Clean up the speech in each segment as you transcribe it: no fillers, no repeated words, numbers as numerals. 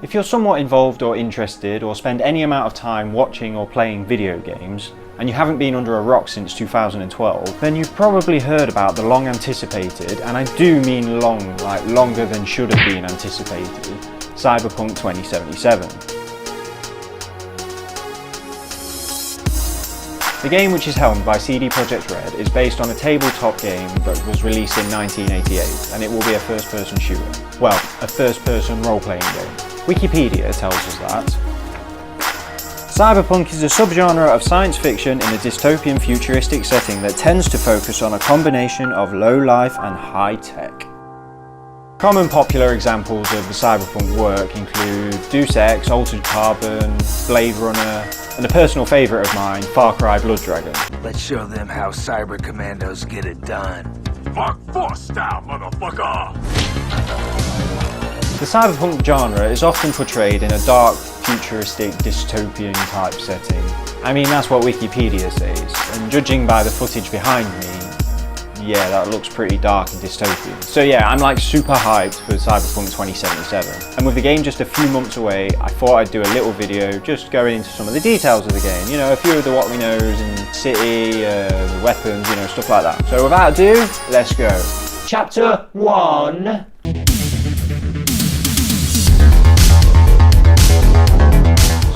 If you're somewhat involved or interested, or spend any amount of time watching or playing video games, and you haven't been under a rock since 2012, then you've probably heard about the long anticipated, and I do mean long, like longer than should have been anticipated, Cyberpunk 2077. The game, which is helmed by CD Projekt Red, is based on a tabletop game that was released in 1988, and it will be a first-person shooter. Well, a first-person role-playing game. Wikipedia tells us that. Cyberpunk is a subgenre of science fiction in a dystopian futuristic setting that tends to focus on a combination of low life and high tech. Common popular examples of the cyberpunk work include Deus Ex, Altered Carbon, Blade Runner, and a personal favourite of mine, Far Cry Blood Dragon. Let's show them how cyber commandos get it done. Fuck Force style, motherfucker! The cyberpunk genre is often portrayed in a dark, futuristic, dystopian type setting. I mean, that's what Wikipedia says, and judging by the footage behind me, yeah, that looks pretty dark and dystopian. So yeah, I'm like super hyped for Cyberpunk 2077. And with the game just a few months away, I thought I'd do a little video just going into some of the details of the game. You know, a few of the what we knows and city, the weapons, you know, stuff like that. So without ado, let's go. Chapter 1.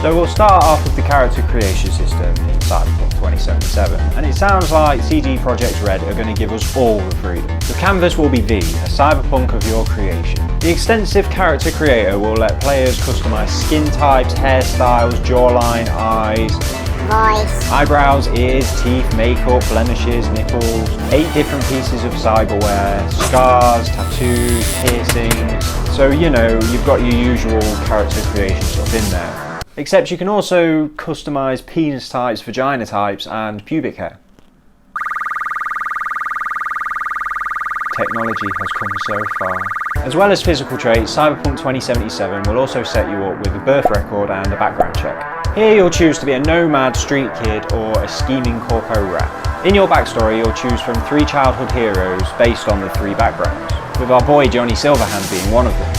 So we'll start off with the character creation system in Cyberpunk 2077, and it sounds like CD Projekt Red are going to give us all the freedom. The canvas will be a cyberpunk of your creation. The extensive character creator will let players customize skin types, hairstyles, jawline, eyes, voice, eyebrows, ears, teeth, makeup, blemishes, nipples, 8 different pieces of cyberware, scars, tattoos, piercings. So you know, you've got your usual character creation stuff in there. Except you can also customise penis types, vagina types and pubic hair. Technology has come so far. As well as physical traits, Cyberpunk 2077 will also set you up with a birth record and a background check. Here you'll choose to be a nomad, street kid or a scheming corpo rat. In your backstory you'll choose from 3 childhood heroes based on the 3 backgrounds, with our boy Johnny Silverhand being one of them.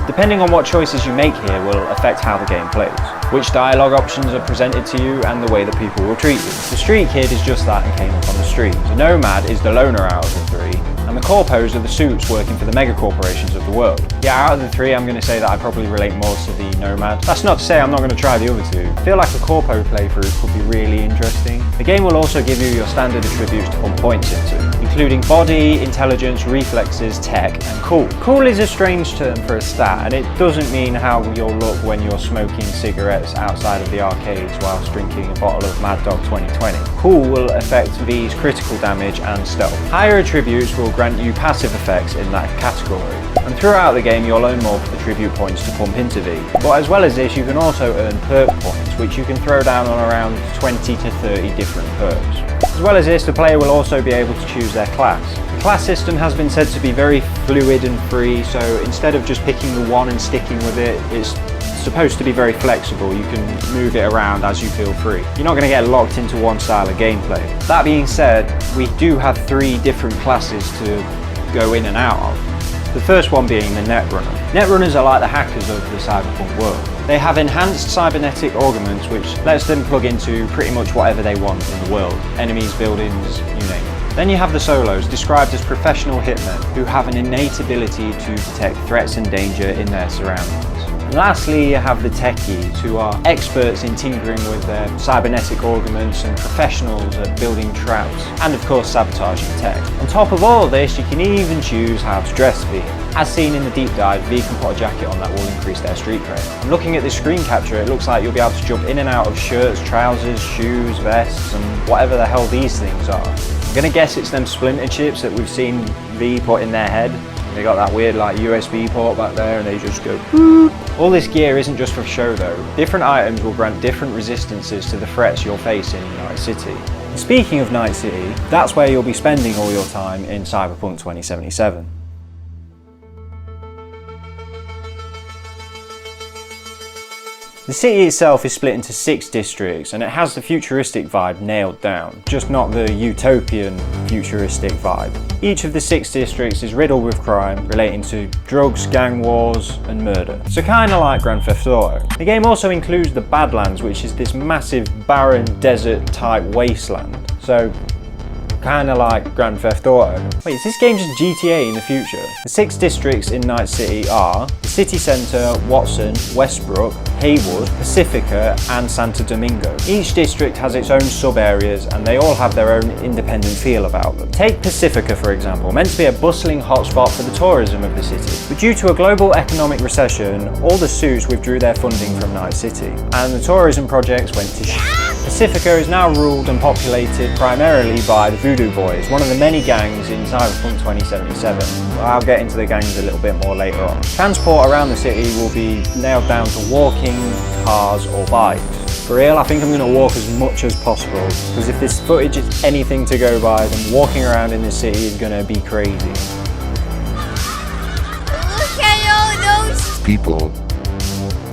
Depending on what choices you make here will affect how the game plays, which dialogue options are presented to you and the way that people will treat you. The street kid is just that and came up on the street. The nomad is the loner out of the 3, and the corpos are the suits working for the mega corporations of the world. Yeah, out of the 3 I'm going to say that I probably relate more to the nomad. That's not to say I'm not going to try the other 2. I feel like a corpo playthrough could be really interesting. The game will also give you your standard attributes to pump points into, including body, intelligence, reflexes, tech, and cool. Cool is a strange term for a stat, and it doesn't mean how you'll look when you're smoking cigarettes outside of the arcades whilst drinking a bottle of Mad Dog 2020. Cool will affect V's critical damage and stealth. Higher attributes will grant you passive effects in that category. And throughout the game you'll earn more attribute points to pump into V. But as well as this, you can also earn perk points, which you can throw down on around 20 to 30 different perks. As well as this, the player will also be able to choose their class. The class system has been said to be very fluid and free, so instead of just picking the one and sticking with it, it's supposed to be very flexible. You can move it around as you feel free. You're not going to get locked into one style of gameplay. That being said, we do have 3 different classes to go in and out of. The first one being the Netrunner. Netrunners are like the hackers of the cyberpunk world. They have enhanced cybernetic augments which lets them plug into pretty much whatever they want in the world. Enemies, buildings, you name it. Then you have the Solos, described as professional hitmen who have an innate ability to detect threats and danger in their surroundings. And lastly, you have the Techies, who are experts in tinkering with their cybernetic augments and professionals at building traps, and of course sabotaging tech. On top of all of this, you can even choose how to dress V. As seen in the deep dive, V can put a jacket on that will increase their street cred. And looking at this screen capture, it looks like you'll be able to jump in and out of shirts, trousers, shoes, vests, and whatever the hell these things are. I'm gonna guess it's them splinter chips that we've seen V put in their head. They got that weird like USB port back there and they just go boop. All this gear isn't just for show though. Different items will grant different resistances to the threats you'll face in Night City. And speaking of Night City, that's where you'll be spending all your time in Cyberpunk 2077. The city itself is split into 6 districts and it has the futuristic vibe nailed down, just not the utopian futuristic vibe. Each of the 6 districts is riddled with crime relating to drugs, gang wars and murder. So kinda like Grand Theft Auto. The game also includes the Badlands, which is this massive barren desert type wasteland. So kinda like Grand Theft Auto. Wait, is this game just GTA in the future? The 6 districts in Night City are the City Centre, Watson, Westbrook, Haywood, Pacifica and Santo Domingo. Each district has its own sub-areas and they all have their own independent feel about them. Take Pacifica for example, meant to be a bustling hotspot for the tourism of the city. But due to a global economic recession, all the suits withdrew their funding from Night City and the tourism projects went to shit. Pacifica is now ruled and populated primarily by the Voodoo Boys, one of the many gangs in Cyberpunk 2077. I'll get into the gangs a little bit more later on. Transport around the city will be nailed down to walking, cars or bikes. For real, I think I'm going to walk as much as possible, because if this footage is anything to go by, then walking around in this city is going to be crazy. Look at all those People.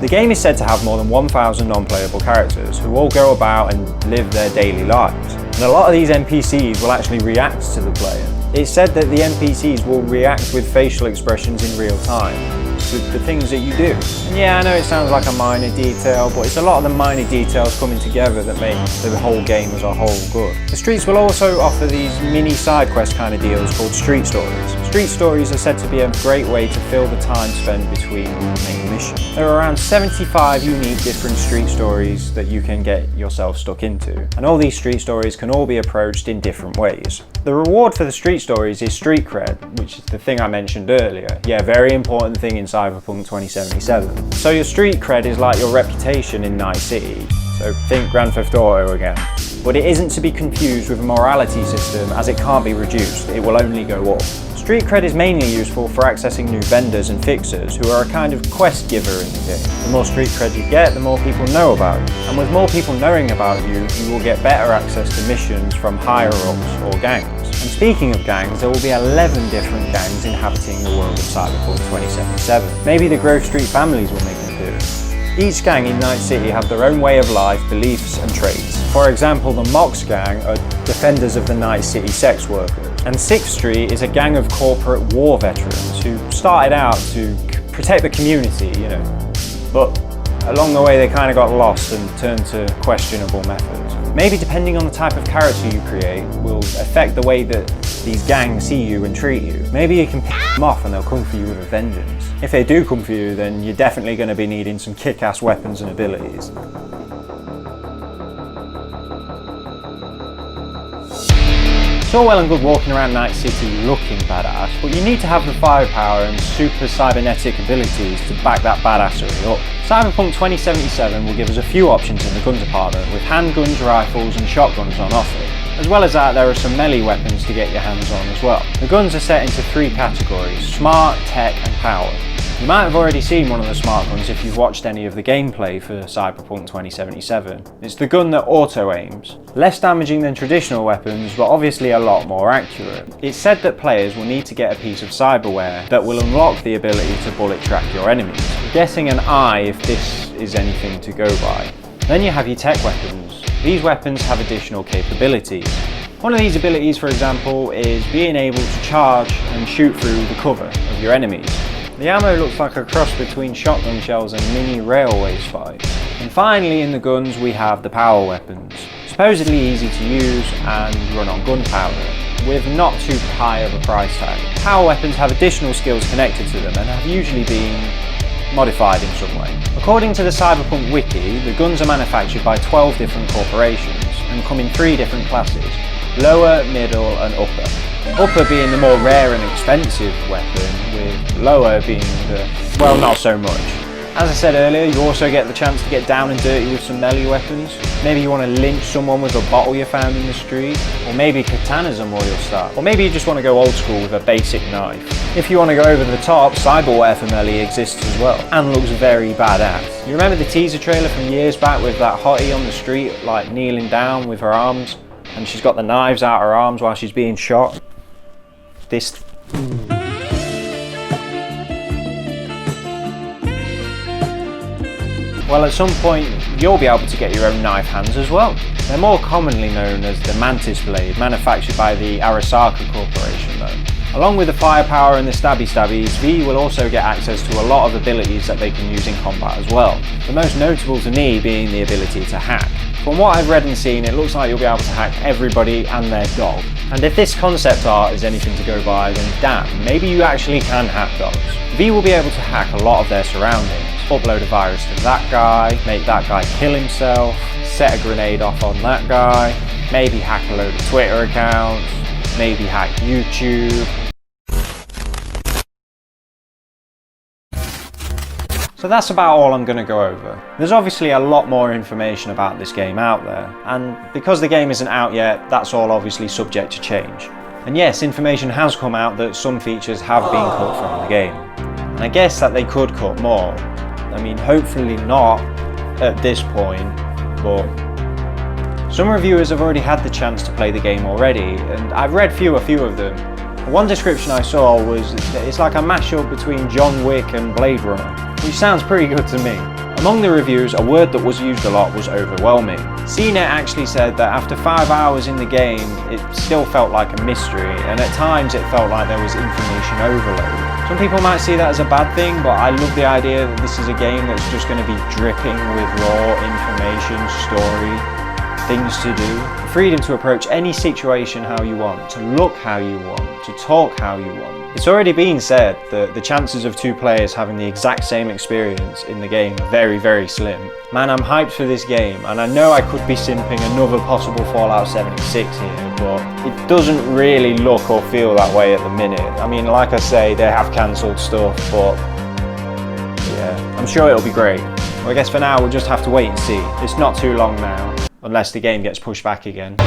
The game is said to have more than 1,000 non-playable characters who all go about and live their daily lives. And a lot of these NPCs will actually react to the player. It's said that the NPCs will react with facial expressions in real time to the things that you do. And yeah, I know it sounds like a minor detail, but it's a lot of the minor details coming together that make the whole game as a whole good. The streets will also offer these mini side quest kind of deals called street stories. Street stories are said to be a great way to fill the time spent between main missions. There are around 75 unique different street stories that you can get yourself stuck into, and all these street stories can all be approached in different ways. The reward for the street stories is street cred, which is the thing I mentioned earlier. Yeah, very important thing in Cyberpunk 2077. So your street cred is like your reputation in Night City. So think Grand Theft Auto again. But it isn't to be confused with a morality system, as it can't be reduced, it will only go up. Street cred is mainly useful for accessing new vendors and fixers who are a kind of quest giver in the game. The more street cred you get, the more people know about you. And with more people knowing about you, you will get better access to missions from higher ups or gangs. And speaking of gangs, there will be 11 different gangs inhabiting the world of Cyberpunk 2077. Maybe the Grove Street families will make an appearance. Each gang in Night City have their own way of life, beliefs and traits. For example, the Mox gang are defenders of the Night City sex workers. And 6th Street is a gang of corporate war veterans who started out to protect the community, you know. But along the way they kind of got lost and turned to questionable methods. Maybe depending on the type of character you create will affect the way that these gangs see you and treat you. Maybe you can pick them off and they'll come for you with a vengeance. If they do come for you, then you're definitely going to be needing some kick-ass weapons and abilities. It's all well and good walking around Night City looking badass, but you need to have the firepower and super cybernetic abilities to back that badassery up. Cyberpunk 2077 will give us a few options in the gun department, with handguns, rifles and shotguns on offer. As well as that, there are some melee weapons to get your hands on as well. The guns are set into 3 categories: smart, tech and power. You might have already seen one of the smart guns if you've watched any of the gameplay for Cyberpunk 2077. It's the gun that auto-aims. Less damaging than traditional weapons, but obviously a lot more accurate. It's said that players will need to get a piece of cyberware that will unlock the ability to bullet track your enemies. I'm guessing an eye if this is anything to go by. Then you have your tech weapons. These weapons have additional capabilities. One of these abilities, for example, is being able to charge and shoot through the cover of your enemies. The ammo looks like a cross between shotgun shells and mini railway spikes. And finally in the guns we have the power weapons. Supposedly easy to use and run on gunpowder, with not too high of a price tag. Power weapons have additional skills connected to them and have usually been modified in some way. According to the Cyberpunk wiki, the guns are manufactured by 12 different corporations and come in 3 different classes: lower, middle and upper. Upper being the more rare and expensive weapon, with lower being the, well, not so much. As I said earlier, you also get the chance to get down and dirty with some melee weapons. Maybe you want to lynch someone with a bottle you found in the street, or maybe katana's a more you'll start. Or maybe you just want to go old school with a basic knife. If you want to go over the top, cyberware for melee exists as well, and looks very badass. You remember the teaser trailer from years back with that hottie on the street, like kneeling down with her arms, and she's got the knives out her arms while she's being shot? Well, at some point, you'll be able to get your own knife hands as well. They're more commonly known as the Mantis Blade, manufactured by the Arasaka Corporation though. Along with the firepower and the stabbies, V will also get access to a lot of abilities that they can use in combat as well. The most notable to me being the ability to hack. From what I've read and seen, it looks like you'll be able to hack everybody and their dog. And if this concept art is anything to go by, then damn, maybe you actually can hack dogs. V will be able to hack a lot of their surroundings. Upload a virus to that guy, make that guy kill himself, set a grenade off on that guy, maybe hack a load of Twitter accounts, maybe hack YouTube. So that's about all I'm going to go over. There's obviously a lot more information about this game out there, and because the game isn't out yet, that's all obviously subject to change. And yes, information has come out that some features have been cut from the game. And I guess that they could cut more. I mean, hopefully not at this point, but some reviewers have already had the chance to play the game already, and I've read a few of them. One description I saw was that it's like a mashup between John Wick and Blade Runner, which sounds pretty good to me. Among the reviews, a word that was used a lot was overwhelming. CNET actually said that after 5 hours in the game, it still felt like a mystery, and at times it felt like there was information overload. Some people might see that as a bad thing, but I love the idea that this is a game that's just going to be dripping with raw information, story, things to do. The freedom to approach any situation how you want, to look how you want, to talk how you want. It's already been said that the chances of two players having the exact same experience in the game are very, very slim. Man, I'm hyped for this game, and I know I could be simping another possible Fallout 76 here, but it doesn't really look or feel that way at the minute. I mean, like I say, they have cancelled stuff, but yeah, I'm sure it'll be great. Well, I guess for now we'll just have to wait and see. It's not too long now, unless the game gets pushed back again.